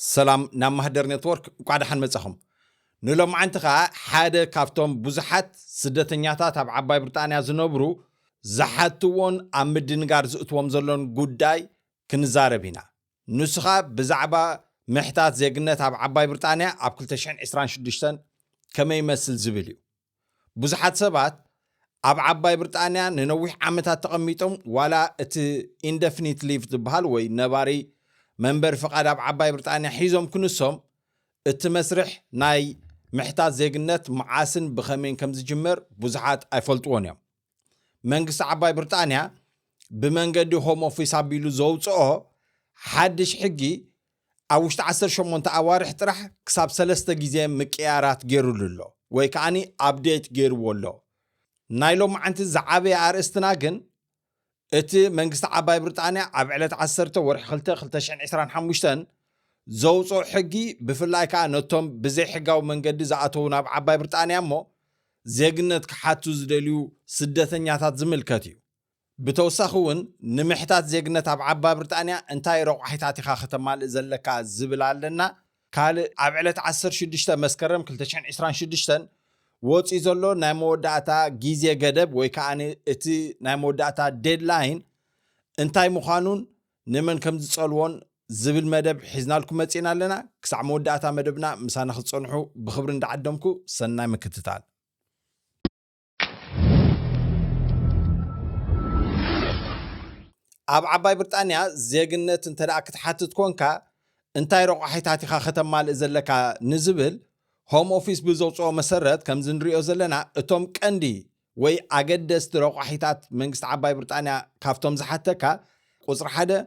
سلام نام مهدر نتورك قاعد حن متصهم نلوم عنتها حدا كافتم بزحت سدتنياتا تبع عباي بريطانيا زنبرو زحتون عم دنجار زقتوم زلون قداي كنزاربينا نسخة بزعبة محتاج زيجنة تبع عباي بريطانيا عبكل تشحن إسران شدشتن كما يمثل زبليو بزحت سبات عب عباي بريطانيا ننوح عمتها تقميتهم ولا indefinite leave تبهال وي نباري منبر فقاد عب عباي بريطانيا حيزهم كنسهم التمسرح ناي محتاج زيجنت معاسن بخمين كمز جمر بزحات ايفلطون يوم منقص عباي بريطانيا بمنقد هوم اوفيس عبيلو زوجه حدش حقي اوشت 18 اوارح طرح كساب 3 جيزه مقيارات غيرو لله وي كاني ابديت غيرو له نايلو معنت زعابي ارستنا جن اتي منقص عباي بريطانيا عب علت 10 ورح خلته 25 زوصو حقي بفلاي كا نتوم بزي حقاو منقد زعاتو ناب عباي بريطانيا مو زيغنت كحاتو زدليو سدتنياتات زملكتيو بتوسخون نمحتات زيغنت عب عباي بريطانيا انتاي روحيتاتي خا ختمال زلكا زبلالنا كال عبعلت 16 مسكرم 2026 وصي زلو ناي موداتا غيزي غدب وي كاني اتي ناي موداتا ديدلاين انتاي مخانون نمن كم زصلون زبل مدب حزنا لكم مصينا لنا كسع موداتا مدبنا مسانا خصنحو بخبر اندعدمكو سناي مكتتال اب عباي بريطانيا زيغنت انتدا كتحتت كونكا انتاي رقحيتاتي خا ختمال زلكا نزبل هوم اوفيس بزوصو مسرت كم زنريو زلنا اتوم قندي وي اگدست رقحيتات منغست عباي بريطانيا كافتوم زحتكا قصر حدا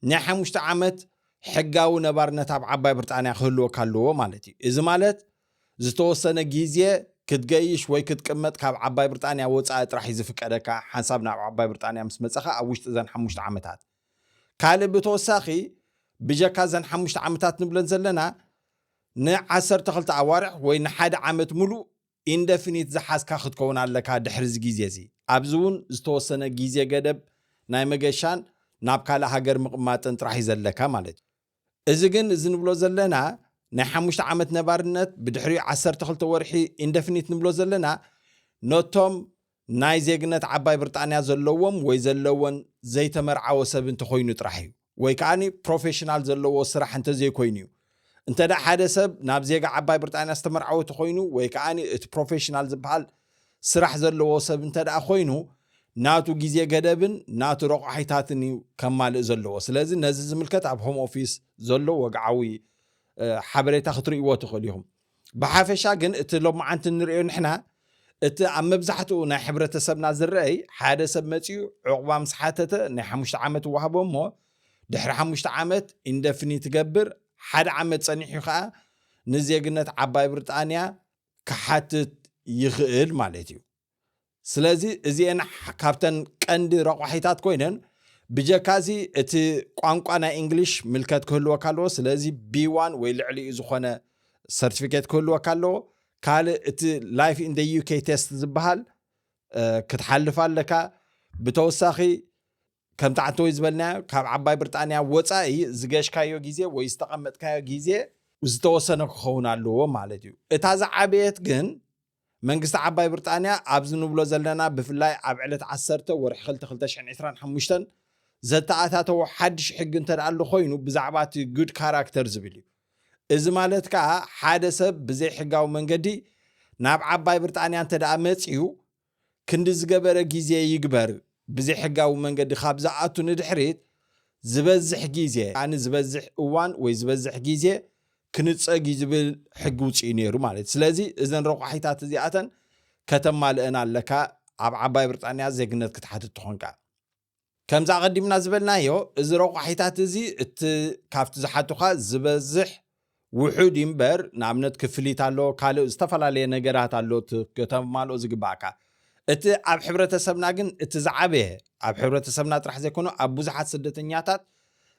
نحمشت عامت حقاو نبارنت اب عباي بريطانيا خلو كالو مالتي اذا مالت زتوسنه غيزه كتجيش وي كتقمط كاب عباي بريطانيا وصا طرح يزفقدك حسابنا عباي بريطانيا مس مصخه اوشت زن 5 عامتات كال بتوساخي بجكا زن 5 عامتات نبلن زلنا ن10 تخلت عوارح وي نحد عامت ملو اندفينيت زحاسكا خدكون عليك دحرز غيزه زي ابزون زتوسنه غيزه غدب ناي مغشان ناب كالا هاجر مقماطن طرح يزلكا مالت اذا كن نبلو زلنا ናይ 5 ዓመት ነባርነት ብድሕሪ 12 ወርሒ ኢንደፊኒት ንብሎ ዘለና ኖቶም ናይ ዜግነት ዓባይ ብሪጣንያ ዘለዎም ወይ ዘለወን ዘይተመርዓወ ሰብ እንተኮይኑ ጥራሕ እዩ ወይ ከዓኒ ፕሮፌሽናል ዘለዎ ስራሕ እንተ ዘይኮይኑ እዩ እንተዳ ሓደ ሰብ ናብ ዜጋ ዓባይ ብሪጣንያ ዝተመርዓወ ተኮይኑ ወይ ከዓኒ እቲ ፕሮፌሽናል ዝበሃል ስራሕ ዘለዎ ሰብ እንተዳ ኮይኑ ናቱ ግዜ ገደብን ናቱ ረቑሒታትን እዩ ከማልእ ዘለዎ ስለዚ ነዚ ዝምልከት ኣብ ሆም ኦፊስ ዘሎ ወግዓዊ حبريتا خطريقو تخليهم بحافشا جن اتلوم عنت نريو نحنا ات ام مبزحتو نا حبرتسبنا زري حدا سب مصيو عقبا مسحاتته نا 5 عامت وهبهم مو دحر 5 عامت اندفني تجبر حدا عامت صنيحو خا نزيغنت عباي بريطانيا كحاتت يخيل مالتيو سلازي ازين كابتن قند رقحيتات كوينن بجكازي اتي قانقانا انجليش ملكات كله وكالو سلازي B1 وي لعلي زخونه سيرتيفيكيت كله وكالو قال اتي لايف ان ذا يو كي تيست زبحال كتحلف لك بتوساخي كم تعتو يزبلنا كاب عباي بريطانيا وصاي زغاش كايو غيزه وي استقمت كايو غيزه وزتوسنه خونالو مالتيو اتا زعبيت جن منقص عباي بريطانيا ابزنو بلو زلنا بفلاي ابعلت 10 ورح 2025 زتعاتاتو حدش حق انت قالو خوينو بزعبات جود كاركتر زبلي اذا مالت كا حدا سب بزي حقاو منقدي ناب عباي بريطانيا انت دا مصيو كند زغبره غيزه يغبر بزي حقاو منقدي خابزاتو ندحريت زبزح غيزه يعني زبزح اوان وي زبزح غيزه كنصغي زبل حق وصي نيرو مالت سلازي اذن رقحيتات زياتن كتم مالنا لك عباي بريطانيا زيغنت كتحت تخونكا كم زع قدمنا زبلنا يو إذا روق حيتات زي كافت زحتوخا زبزح وحود ينبر نعمنت كفليت على كالو استفل عليه نجارات على كتم مالو زجباكا ات عب حبرة سبنا جن اتزعبه عب حبرة سبنا ترح زي كونه أبو زحت سدتنياتات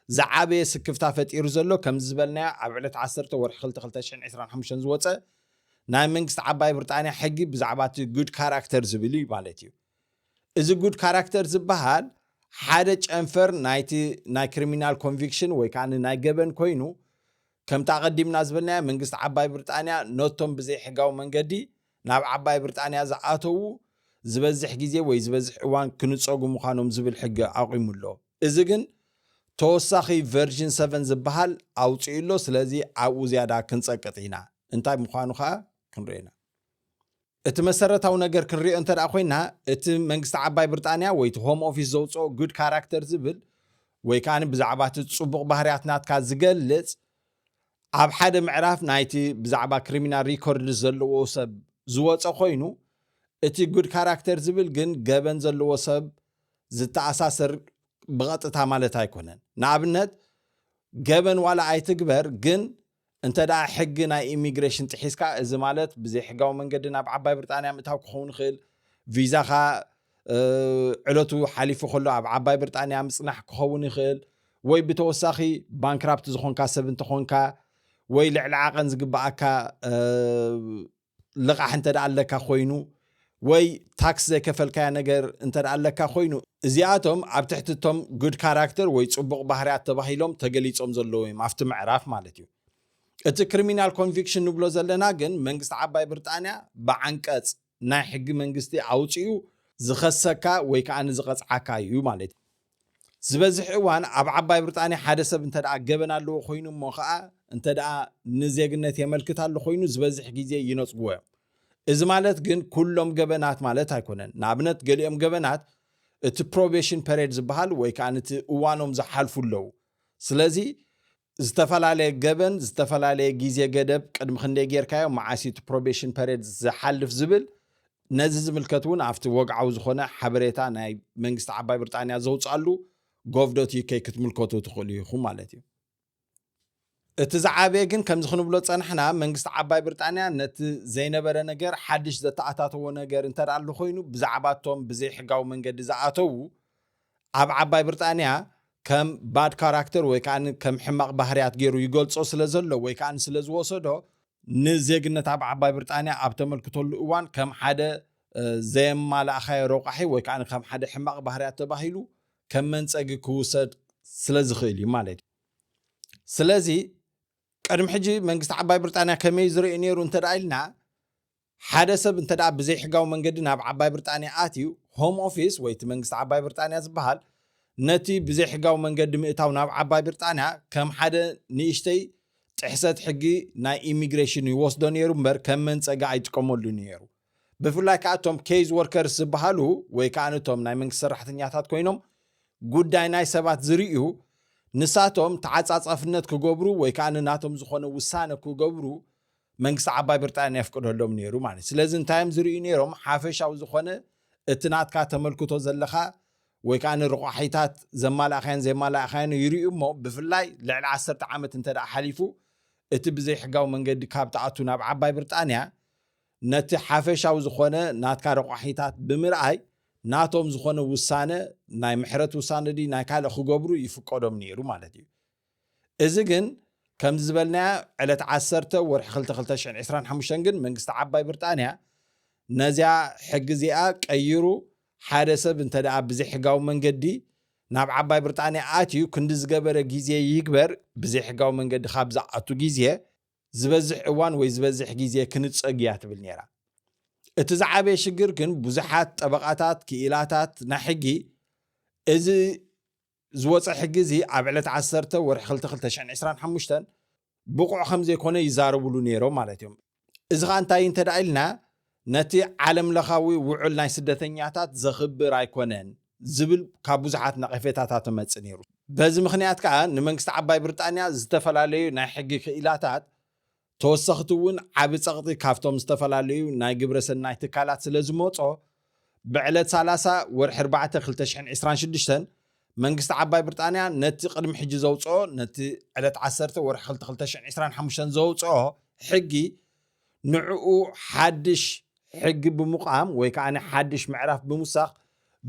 زعبه سكفتا فتير زلو كم زبلنا عبلت 10 ورح 25 زوجة ناي منقص عباي بريطانيا حقي بزعبات جود كاركتر زبلي مالتيو إذا جود كاركتر زبهال حدا انفر ناي كريمينال كونفيكشن وي كان ناي جبن كوينو ከም ተቀዲምና ዝበልና መንግስቲ ዓባይ ብሪጣንያ ነቶም ብዘይ ሕጋዊ መንገዲ ናብ ዓባይ ብሪጣንያ ዝኣተው ዝበዝሕ ግዜ ወይ ዝበዝሕ እዋን ክንፀጉ ምዃኖም ዝብል ሕጊ ኣቂሙሎ እዚ ግን ተወሳኺ ቨርዥን 7 ዝበሃል ኣውፅኡሎ ስለዚ ኣብኡ ዝያዳ ክንፀቅጥ ኢና እንታይ ምዃኑ ከዓ ክንርኢና እቲ መሰረታዊ ነገር ክንሪኦ እንተዳ ኮይና እቲ መንግስቲ ዓባይ ብሪጣንያ ወይ እቲ ሆም ኦፊስ ዘውፅኦ ጉድ ካራክተር ዝብል ወይ ከዓ ብዛዕባ እቲ ፅቡቅ ባህርያት ናትካ ዝገልፅ ኣብ ሓደ ምዕራፍ ናይቲ ብዛዕባ ክሪሚናል ሪኮርድ ዘለዎ ሰብ ዝወፀ ኮይኑ እቲ ጉድ ካራክተር ዝብል ግን ገበን ዘለዎ ሰብ ዝተኣሳሰር ብቐጥታ ማለት ኣይኮነን ንኣብነት ገበን ዋላ ኣይትግበር ግን እንተዳ ሕጊ ናይ ኢሚግሬሽን ጥሒስካ እዚ ማለት ብዘይ ሕጋዊ መንገዲ ናብ ዓባይ ብሪጣንያ ምእታው ክኸውን ይኽእል ቪዛኻ ዕለቱ ሓሊፉ ከሎ ኣብ ዓባይ ብሪጣንያ ምፅናሕ ክኸውን ይኽእል ወይ ብተወሳኺ ባንክራፕት ዝኾንካ ሰብ እንተኾንካ ወይ ልዕሊ ዓቐን ዝግባኣካ ልቓሕ እንተዳ ኣለካ ኮይኑ ወይ ታክስ ዘይከፈልካያ ነገር እንተዳ ኣለካ ኮይኑ እዚኣቶም ኣብ ትሕቲ እቶም ጉድ ካራክተር ወይ ፅቡቕ ባህርያት ተባሂሎም ተገሊፆም ዘለዉ እዮም ኣብቲ ምዕራፍ ማለት እዩ እቲ ክሪሚናል ኮንቪክሽን ንብሎ ዘለና ግን መንግስቲ ዓባይ ብሪጣንያ ብዓንቀጽ ናይ ሕጊ መንግስቲ ኣውፅኡ ዝኸሰካ ወይ ከዓ ንዝቐፅዓካ እዩ ማለት እዩ ዝበዝሕ እዋን ኣብ ዓባይ ብሪጣንያ ሓደ ሰብ እንተዳ ገበን ኣለዎ ኮይኑ እሞ ከዓ እንተዳ ንዜግነት የመልክት ኣሎ ኮይኑ ዝበዝሕ ግዜ ይነፅግዎ እዮም እዚ ማለት ግን ኩሎም ገበናት ማለት ኣይኮነን ንኣብነት ገሊኦም ገበናት እቲ ፕሮቤሽን ፔሪድ ዝበሃል ወይ ከዓ እቲ እዋኖም ዝሓልፉ ኣለዉ ስለዚ ዝተፈላለየ ገበን ዝተፈላለየ ግዜ ገደብ ቅድሚ ክንደይ ጌርካዮ መዓሲ እቲ ፕሮቤሽን ፔሪድ ዝሓልፍ ዝብል ነዚ ዝምልከት እውን ኣብቲ ወግዓዊ ዝኾነ ሓበሬታ ናይ መንግስቲ ዓባይ ብሪጣንያ ዘውፅኣሉ gov.uk ክትምልከቱ ትኽእሉ ኢኹም ማለት እዩ እቲ ዝዓበየ ግን ከምዚ ክንብሎ ፀናሕና መንግስቲ ዓባይ ብሪጣንያ ነቲ ዘይነበረ ነገር ሓድሽ ዘተኣታተዎ ነገር እንተዳ ኣሎ ኮይኑ ብዛዕባቶም ብዘይ ሕጋዊ መንገዲ ዝኣተው ኣብ ዓባይ ብሪጣንያ ከም ባድ ካራክተር ወይ ከዓ ከም ሕማቕ ባህርያት ገይሩ ይገልጾ ስለ ዘሎ ወይ ከዓ ስለ ዝወሰዶ ንዜግነት ኣብ ዓባይ ብሪጣንያ ኣብ ተመልክተሉ እዋን ከም ሓደ ዘየማላእኻዮ ረቑሒ ወይ ከዓ ከም ሓደ ሕማቕ ባህርያት ተባሂሉ ከም መንፀጊ ክውሰድ ስለ ዝኽእል እዩ ማለት እዩ ስለዚ ቅድሚ ሕጂ መንግስቲ ዓባይ ብሪጣንያ ከመይ ዝርኢ ነይሩ እንተዳ ኢልና ሓደ ሰብ እንተዳ ብዘይ ሕጋዊ መንገዲ ናብ ዓባይ ብሪጣንያ ኣትዩ ሆም ኦፊስ ወይ እቲ መንግስቲ ዓባይ ብሪጣንያ ዝበሃል ነቲ ብዘይ ሕጋዊ መንገዲ ምእታው ናብ ዓባይ ብሪጣንያ ከም ሓደ ንእሽተይ ጥሕሰት ሕጊ ናይ ኢሚግሬሽን ይወስዶ ነይሩ እምበር ከም መንፀጋ ኣይጥቀመሉ ነይሩ ብፍላይ ከዓ እቶም ኬዝ ወርከርስ ዝበሃሉ ወይ ከዓ ነቶም ናይ መንግስቲ ሰራሕተኛታት ኮይኖም ጉዳይ ናይ ሰባት ዝርዩ ንሳቶም ተዓፃፃፍነት ክገብሩ ወይ ከዓ ናቶም ዝኾነ ውሳነ ክገብሩ መንግስቲ ዓባይ ብሪጣንያ ይፍቅደሎም ነይሩ ማለት ስለዚ እንታይም ዝርዩ ነይሮም ሓፈሻዊ ዝኾነ እቲ ናትካ ተመልክቶ ዘለኻ ወይ ከዓ ንርቑሒታት ዘማላእኻያን ዘይማላእኻያን ይርዩ እሞ ብፍላይ ልዕሊ 10 ዓመት እንተዳ ሓሊፉ እቲ ብዘይ ሕጋዊ መንገዲ ካብ ተኣቱ ናብ ዓባይ ብሪጣንያ ነቲ ሓፈሻዊ ዝኾነ ናትካ ረቑሒታት ብምርኣይ ናቶም ዝኾነ ውሳነ ናይ ምሕረት ውሳነ ዲ ናይ ካልእ ክገብሩ ይፍቀዶም ነይሩ ማለት እዩ እዚ ግን ከም ዝበልናያ ዕለት 10 ወርሒ 2025 ግን መንግስቲ ዓባይ ብሪጣንያ ነዚያ ሕጊ እዚኣ ቀይሩ ሓደ ሰብ እንተዳ ብዘይ ሕጋዊ መንገዲ ናብ ዓባይ ብሪጣንያ ኣትዩ ክንዲ ዝገበረ ግዜ ይግበር ብዘይ ሕጋዊ መንገዲ ካብ ዝኣቱ ግዜ ዝበዝሕ እዋን ወይ ዝበዝሕ ግዜ ክንፀግያ ትብል ነይራ እቲ ዝዓበየ ሽግር ግን ብዙሓት ጠበቃታት ክኢላታት ናይ ሕጊ እዚ ዝወፀ ሕጊ እዚ ኣብ ዕለት 10 ወርሒ 2025 ብቑዕ ከም ዘይኮነ ይዛረብሉ ነይሮም ማለት እዮም እዚ ከዓ እንታይ እንተዳ ኢልና ነቲ ዓለም ለኻዊ ውዕል ናይ ስደተኛታት ዘኽብር ኣይኮነን ዝብል ካብ ብዙሓት ነቐፌታታት ተመፅእ ነይሩ በዚ ምክንያት ከዓ ንመንግስቲ ዓባይ ብሪጣንያ ዝተፈላለዩ ናይ ሕጊ ክኢላታት ተወሰኽቲ እውን ዓብ ፀቕጢ ካብቶም ዝተፈላለዩ ናይ ግብረ ሰናይ ትካላት ስለ ዝመፆ ብዕለት 30 ወርሒ 4 2026 መንግስቲ ዓባይ ብሪጣንያ ነቲ ቅድሚ ሕጂ ዘውፅኦ ነቲ ዕለት 10 ወርሒ 2025 ዘውፅኦ ሕጊ ንዕኡ ሓድሽ ሕጊ ብምቋም ወይ ከዓ ሓድሽ ምዕራፍ ብምሳኽ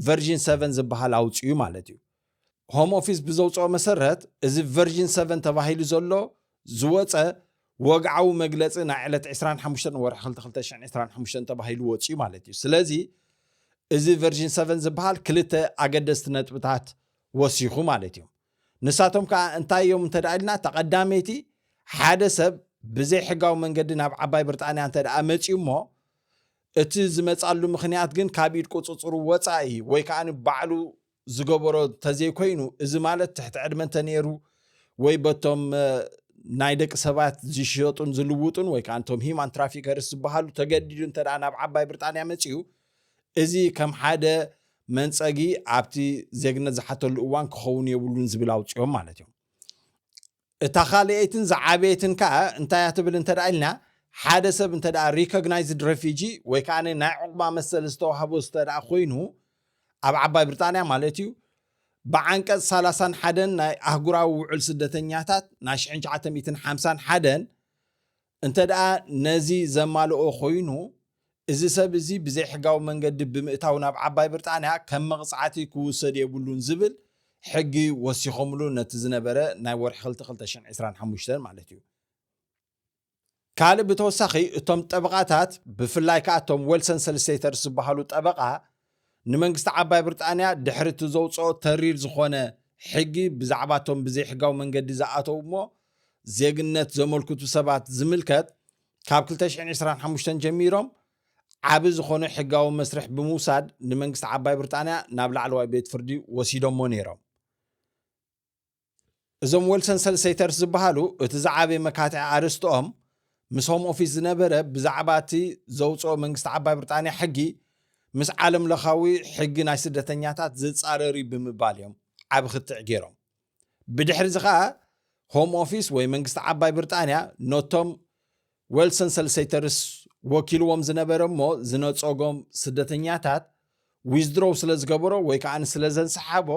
ቨርዥን 7 ዝበሃል ኣውፅኡ ማለት እዩ ሆም ኦፊስ ብዘውፅኦ መሰረት እዚ ቨርዥን 7 ተባሂሉ ዘሎ ዝወፀ ወግዓዊ መግለፂ ናይ ዕለት 25 ወርሒ 2025 ተባሂሉ ወፅኡ ማለት እዩ ስለዚ እዚ ቨርዥን 7 ዝበሃል ክልተ ኣገደስቲ ነጥብታት ወሲኹ ማለት እዩ ንሳቶም ከዓ እንታይ እዮም እንተዳ ኢልና ተቐዳመይቲ ሓደ ሰብ ብዘይ ሕጋዊ መንገዲ ናብ ዓባይ ብሪጣንያ እንተ ደኣ መፂኡ እሞ እቲ ዝመፃሉ ምክንያት ግን ካብ ኢድ ቁፅፅሩ ወፃኢ ወይ ከዓ ባዕሉ ዝገበሮ ተዘይኮይኑ እዚ ማለት ትሕቲ ዕድመ እንተነይሩ ወይ በቶም ናይ ደቂ ሰባት ዝሽየጡን ዝልውጡን ወይ ከዓ እቶም ሂማን ትራፊከርስ ዝበሃሉ ተገዲዱ እንተ ደኣ ናብ ዓባይ ብሪጣንያ መፂኡ እዚ ከም ሓደ መንፀጊ ኣብቲ ዜግነት ዝሓተሉ እዋን ክኸውን የብሉን ዝብል ኣውፅኦም ማለት እዮም። እታ ካልአይትን ዝዓበየትን ከዓ እንታይ ትብል እንተ ደኣ ኢልና ሓደ ሰብ እንተ ደኣ ሪኮግናይዝድ ሬፊጂ ወይ ከዓ ናይ ዕቁባ መሰል ዝተዋህቦ እንተ ደኣ ኮይኑ ኣብ ዓባይ ብሪጣንያ ማለት እዩ ብዓንቀጽ 31 ናይ ኣህጉራዊ ውዕል ስደተኛታት ናይ 1951 እንተ ደኣ ነዚ ዘማልኦ ኮይኑ እዚ ሰብ እዚ ብዘይ ሕጋዊ መንገዲ ብምእታው ናብ ዓባይ ብሪጣንያ ከም መቕፃዕቲ ክውሰድ የብሉን ዝብል ሕጊ ወሲኾምሉ ነቲ ዝነበረ ናይ ወርሒ 2025 ማለት እዩ። ካልእ ብተወሳኺ እቶም ጠበቃታት ብፍላይ ከዓ እቶም ዌልሰን ሰልሴተርስ ዝበሃሉ ጠበቃ ንመንግስቲ ዓባይ ብሪጣንያ ድሕሪ እቲ ዘውፅኦ ተሪር ዝኾነ ሕጊ ብዛዕባ እቶም ብዘይ ሕጋዊ መንገዲ ዝኣተው እሞ ዜግነት ዘመልክቱ ሰባት ዝምልከት ካብ 2025 ጀሚሮም ዓብ ዝኾነ ሕጋዊ መስርሕ ብምውሳድ ንመንግስቲ ዓባይ ብሪጣንያ ናብ ላዕለዋይ ቤት ፍርዲ ወሲዶሞ ነይሮም። እዞም ዌልሰን ሰልሴተርስ ዝበሃሉ እቲ ዝዓበየ መካትዒ ኣርስቶኦም ምስ ሆም ኦፊስ ዝነበረ ብዛዕባ እቲ ዘውፅኦ መንግስቲ ዓባይ ብሪጣንያ ሕጊ ምስ ዓለም ለኻዊ ሕጊ ናይ ስደተኛታት ዝፃረሪ ብምባል እዮም ዓብ ክትዕ ገይሮም። ብድሕሪ እዚ ከዓ ሆም ኦፊስ ወይ መንግስቲ ዓባይ ብሪጣንያ ነቶም ዌልሰን ሰልሴተርስ ወኪልዎም ዝነበረ እሞ ዝነፀጎም ስደተኛታት ዊዝድሮው ስለ ዝገበሮ ወይ ከዓ ስለ ዘንሰሓቦ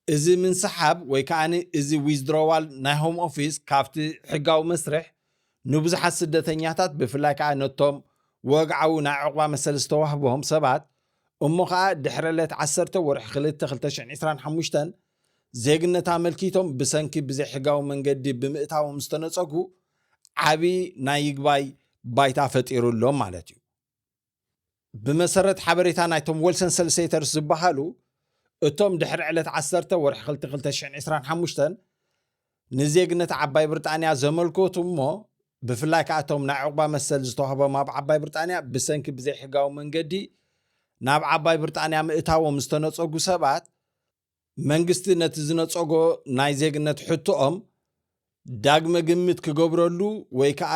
እዚ ምንሰሓብ ወይ ከዓ እዚ ዊዝድሮዋል ናይ ሆም ኦፊስ ካብቲ ሕጋዊ መስርሕ ንብዙሓት ስደተኛታት ብፍላይ ከዓ ነቶም ወግዓዊ ናይ ዕቁባ መሰል ዝተዋህቦም ሰባት እሞ ከዓ ድሕሪ ዕለት 10 ወርሒ 2 2025 ዜግነት ኣመልኪቶም ብሰንኪ ብዘይ ሕጋዊ መንገዲ ብምእታዎም ዝተነፀጉ ዓቢ ናይ ይግባይ ባይታ ፈጢሩሎም ማለት እዩ። ብመሰረት ሓበሬታ ናይቶም ዌልሰን ሰልሴተርስ ዝበሃሉ እቶም ድሕሪ ዕለት 10 ወርሒ 2025 ንዜግነት ዓባይ ብሪጣንያ ዘመልክቱ እሞ ብፍላይ ከዓ እቶም ናይ ዕቁባ መሰል ዝተዋህቦም ኣብ ዓባይ ብሪጣንያ ብሰንኪ ብዘይ ሕጋዊ መንገዲ ናብ ዓባይ ብሪጣንያ ምእታዎም ዝተነፀጉ ሰባት መንግስቲ ነቲ ዝነፀጎ ናይ ዜግነት ሕቶኦም ዳግመ ግምት ክገብረሉ ወይ ከዓ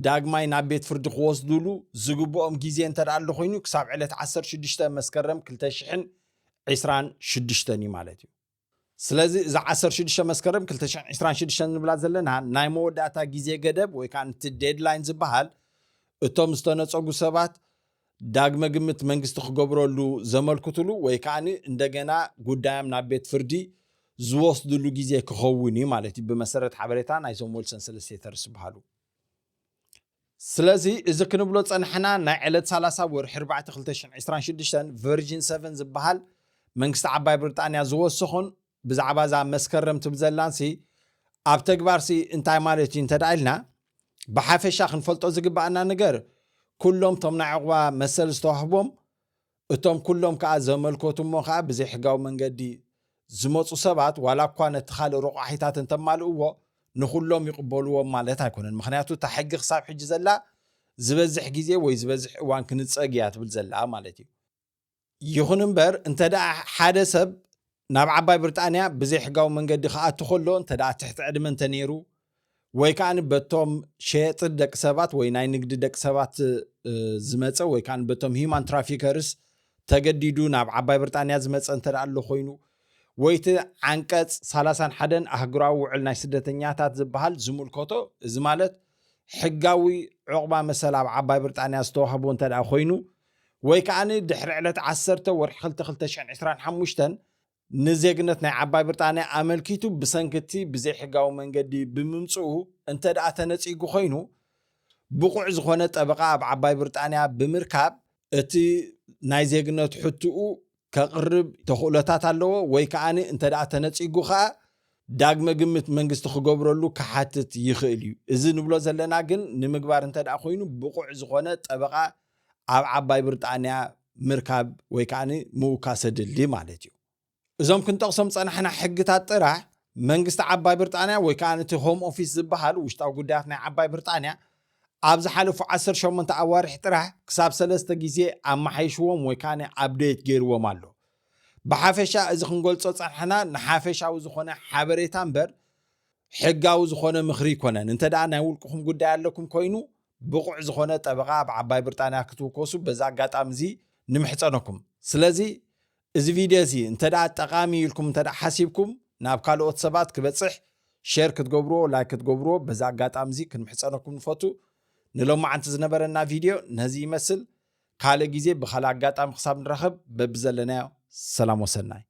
ዳግማይ ናብ ቤት ፍርዲ ክወስድሉ ዝግብኦም ግዜ እንተ ደኣ ኣሎ ኮይኑ ክሳብ ዕለት 16 መስከረም 2026 እዩ ማለት እዩ። ስለዚ እዚ 16 መስከረም 2026 ንብላ ዘለና ናይ መወዳእታ ግዜ ገደብ ወይ ከዓ እቲ ዴድላይን ዝበሃል እቶም ዝተነፀጉ ሰባት ዳግመ ግምት መንግስቲ ክገብረሉ ዘመልክትሉ ወይ ከዓ እንደገና ጉዳዮም ናብ ቤት ፍርዲ ዝወስድሉ ግዜ ክኸውን እዩ ማለት እዩ ብመሰረት ሓበሬታ ናይዞም ዌልሰን ሰልሴተርስ ዝበሃሉ። ስለዚ እዚ ክንብሎ ፀንሕና ናይ ዕለት 30 ወርሒ 4 2026 ቨርጂን 7 ዝበሃል መንግስቲ ዓባይ ብሪጣንያ ዝወሰኹን ብዛዕባ ዛ መስከረም ትብል ዘላንሲ ኣብ ተግባርሲ እንታይ ማለት እዩ እንተ ደኣ ኢልና ብሓፈሻ ክንፈልጦ ዝግባአና ነገር ኩሎም እቶም ናይ ዕቁባ መሰል ዝተዋህቦም እቶም ኩሎም ከዓ ዘመልከቱ እሞ ከዓ ብዘይ ሕጋዊ መንገዲ ዝመፁ ሰባት ዋላ እኳ ነቲ ካልእ ረቑሒታት እንተማልእዎ ንኩሎም ይቕበልዎም ማለት ኣይኮነን። ምክንያቱ እታ ሕጊ ክሳብ ሕጂ ዘላ ዝበዝሕ ግዜ ወይ ዝበዝሕ እዋን ክንፀግ እያ ትብል ዘላ ማለት እዩ። ይኹን እምበር እንተ ደኣ ሓደ ሰብ ናብ ዓባይ ብሪጣንያ ብዘይ ሕጋዊ መንገዲ ክኣቱ ከሎ እንተ ደኣ ትሕቲ ዕድመ እንተነይሩ ወይ ከዓ በቶም ሸየጢ ደቂ ሰባት ወይ ናይ ንግዲ ደቂ ሰባት ዝመፀ ወይ ከዓ በቶም ሂማን ትራፊከርስ ተገዲዱ ናብ ዓባይ ብሪጣንያ ዝመፀ እንተ ደኣ ኣሎ ኮይኑ ወይቲ ዓንቀጽ 31 ኣህጉራዊ ውዕል ናይ ስደተኛታት ዝበሃል ዝምልከቶ እዚ ማለት ሕጋዊ ዕቁባ መሰል ኣብ ዓባይ ብሪጣንያ ዝተዋህቦ እንተ ደኣ ኮይኑ ወይ ከዓ ድሕሪ ዕለት 10 ወርሒ 2025 ንዜግነት ናይ ዓባይ ብሪጣንያ ኣመልኪቱ ብሰንኪቲ ብዘይ ሕጋዊ መንገዲ ብምምፅኡ እንተ ደኣ ተነፂጉ ኮይኑ ብቁዕ ዝኾነ ጠበቃ ኣብ ዓባይ ብሪጣንያ ብምርካብ እቲ ናይ ዜግነት ሕትኡ ከቅርብ ተኽእሎታት ኣለዎ ወይ ከዓ እንተ ደኣ ተነፂጉ ከዓ ዳግመ ግምት መንግስቲ ክገብረሉ ክሓትት ይኽእል እዩ። እዚ ንብሎ ዘለና ግን ንምግባር እንተ ደኣ ኮይኑ ብቁዕ ዝኾነ ጠበቃ ኣብ ዓባይ ብሪጣንያ ምርካብ ወይ ከዓ ምውካስ ድሊ ማለት እዩ። እዞም ክንጠቕሶም ፀናሕና ሕግታት ጥራሕ መንግስቲ ዓባይ ብሪጣንያ ወይ ከዓ ነቲ ሆም ኦፊስ ዝበሃል ውሽጣዊ ጉዳያት ናይ ዓባይ ብሪጣንያ ኣብ ዝሓለፉ 18 ኣዋርሕ ጥራሕ ክሳብ 3 ግዜ ኣመሓይሽዎም ወይ ከዓ ኣብዴት ገይርዎም ኣሎ። ብሓፈሻ እዚ ክንገልጾ ፀንሐና ንሓፈሻዊ ዝኾነ ሓበሬታ እምበር ሕጋዊ ዝኾነ ምኽሪ ይኮነን። እንተደኣ ናይ ውልቅኹም ጉዳይ ኣለኩም ኮይኑ ብቑዕ ዝኾነ ጠበቓ ኣብ ዓባይ ብሪጣንያ ክትውከሱ በዛ ኣጋጣሚ እዚ ንምሕፀነኩም። ስለዚ እዚ ቪድዮ እዚ እንተደኣ ጠቃሚ ኢልኩም እንተደኣ ሓሲብኩም ናብ ካልኦት ሰባት ክበፅሕ ሼር ክትገብርዎ ላይክ ክትገብርዎ በዛ ኣጋጣሚ እዚ ክንምሕፀነኩም ንፈቱ። ንሎማዓንቲ ዝነበረና ቪድዮ ነዚ ይመስል። ካልእ ግዜ ብካልእ ኣጋጣሚ ክሳብ ንረኸብ በቢ ዘለናዮ ሰላም ወሰናይ